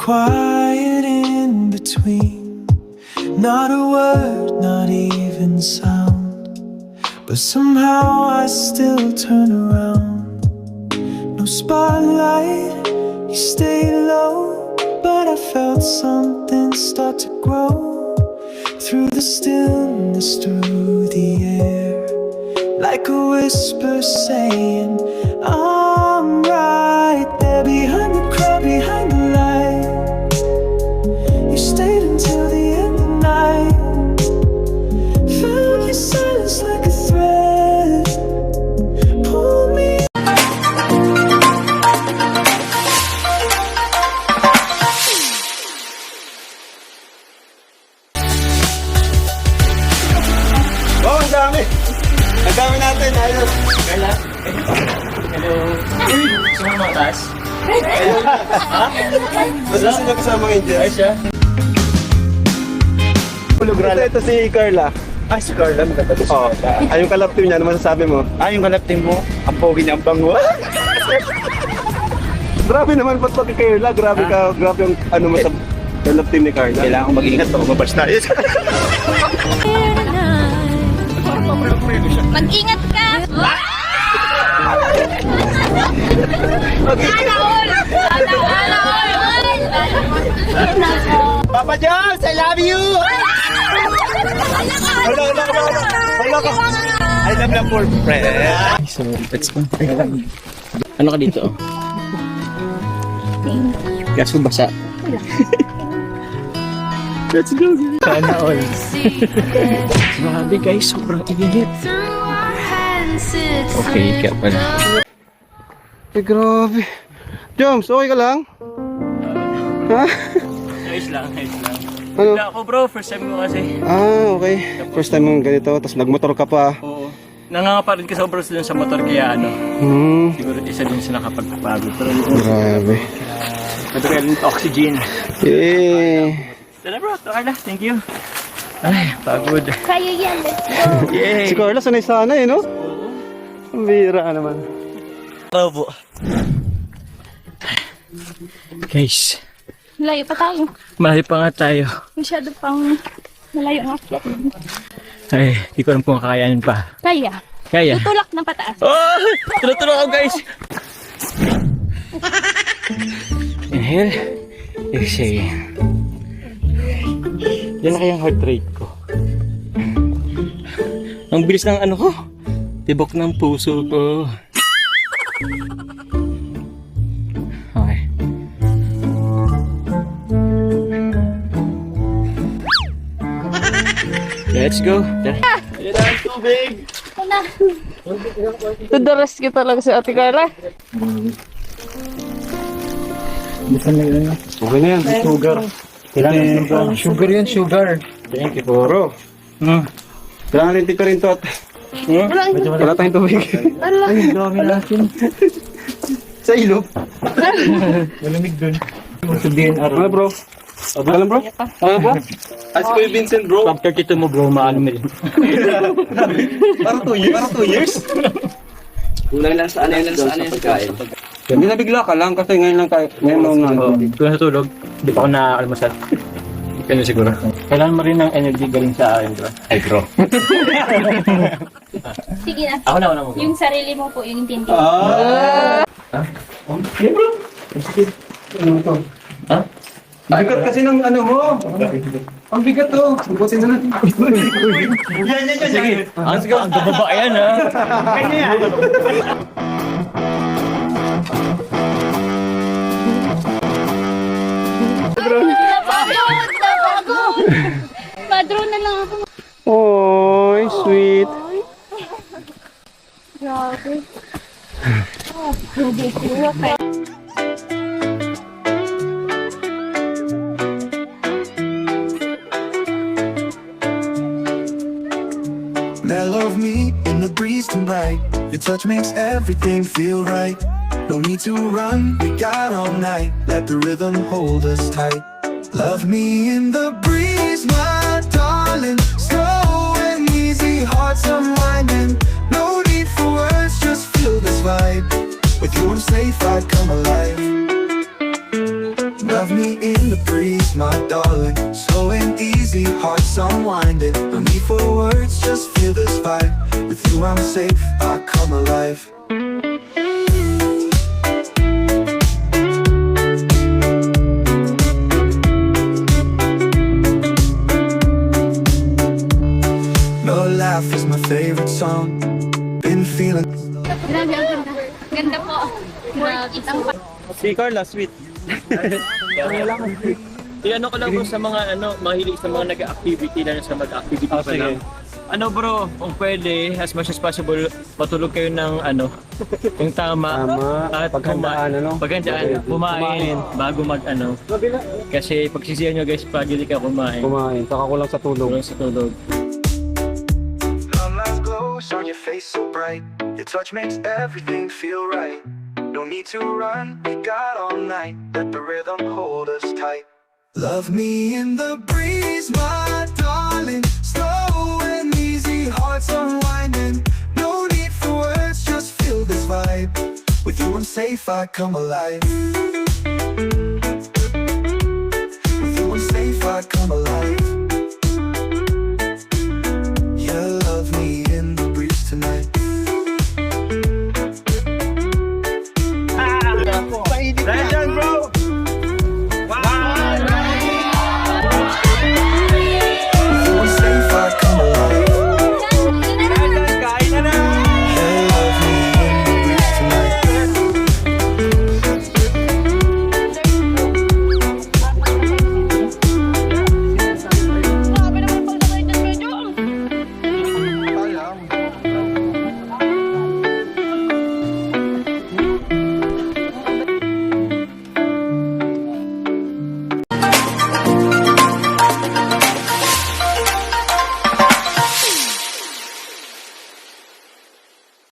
Quiet in between, not a word, not even sound, but somehow I still turn around. No spotlight, you stay low, but I felt something start to grow through the stillness, through the air, like a whisper saying, I'm right there behind the crowd, behind the light. You stayed until the end of the night. Felt your silence like a thread. Pull me. Oh, ang dami! Ang dami natin! Ayun! Carla? Hello? Sino mo taas? Ha? Basta sila kasama ngayon dyan. Ay siya? Ito si Carla. Ah, si Carla. Oo. Ay, yung kalap team niya, ano masasabi mo? Ah, yung kalap team mo? Ang pogi niya, ang bango. Grabe naman ba't kay Carla? Grabe ka, grabe yung ano mo sa kalap team ni Carla. Kailangan kong mag-ingat pag umabas tayo. Mag-ingat ka! Papa Jones, I love you! Hala ka! I love lang for friend. So, let's go. Ano ka dito? Gas mo basa. Let's go. Sana all. Grabe guys, sobrang init. Okay, kaya pala. Ay, grabe. Joms, okay ka lang? Ha? Ayos lang, ayos lang. Ano? Wala ako bro, first time ko kasi. Ah, okay. First time mong ganito, tapos nagmotor ka pa. Oo. Nangangapa rin kasi sobra dun sa motor kaya ano. Siguro isa din sa nakapagpapagod. Pero Grabe. nagkaroon ng oxygen. Eh. Tara bro, Carla, thank you. Ay, pagod. Kaya yan, let's go! Yay! Si Carla, sanay-sanay, no? Ang bira naman. Tara po. Guys, Malayo pa tayo. malayo pa nga tayo. Masyado pang malayo ang akyat. Ay, di ko alam kung kakayanin pa. Kaya. Kaya? Tutulak ng pataas. Oh! Tulog-tulog ako guys! Inhale. Exhale. Yan na kayang heart rate ko. Ang bilis ng ano ko. Tibok ng puso ko. Okay. Let's go. Yan ang tubig. Ano? To the rescue talaga si Ate Carla. Okay na yan. Sugar. Kailangan Sugar yan, sugar. Thank you, bro. Kailangan rin tito rin to at wala tayong tubig. Ay, dami natin. Sa ilog. Malamig dun. Sabihin, Ano bro? Ano bro? Ano bro? As ko yung Vincent bro. Pag 32 mo bro, maano mo rin. Parang 2 years? Parang 2 years? Kulang lang sa ano yung pagkain. Hindi nabigla ka lang kasi ngayon lang tayo. Ngayon lang nga. Kung natulog, di pa ako na-almasal. Kaya siguro. Kailangan mo rin ng energy galing sa akin, bro. Ay, bro. Sige na. Ako na mo. Yung sarili mo po, yung intindi. Okay, bro. Sige. Ano to? Ha? Ang bigat kasi ng ano mo. Ang bigat to. Bukutin na natin. Yan. Sige. Ang gababa yan, ha? Kanya yan. Napagod! Padrone na lang ako. Oy, sweet. Grabe. Hindi ko kaya. Mellow of me in the breeze tonight. Your touch makes everything feel right. No need to run, we got all night. Let the rhythm hold us tight. Love me in the breeze, my darling. Slow and easy, hearts unwinding. No need for words, just feel this vibe. With you I'm safe, I come alive. Love me in the breeze, my darling. Slow and easy, hearts unwinding. No need for words, just feel this vibe. With you I'm safe, I come alive. No Laugh is my favorite song. Been feeling. Grabe, ang ganda. Ganda po. Worth it ang Si Carla, sweet. Ano ko lang bro sa mga mahilig sa mga nag-activity na sa mag-activity pa lang. Ano bro, kung pwede, as much as possible, matulog kayo ng yung tama. At paghandaan, kumain bago Kasi pagsisiyan nyo guys, pag hindi ka kumain. Saka kulang sa tulog. Kulang sa tulog. Long light glows on your face so bright. Your touch makes everything feel right. No need to run, we got all night. Let the rhythm hold us tight. Love me in the breeze, my darling. Slow and easy, hearts unwinding. No need for words, just feel this vibe. With you I'm safe, I come alive. With you I'm safe, I come alive.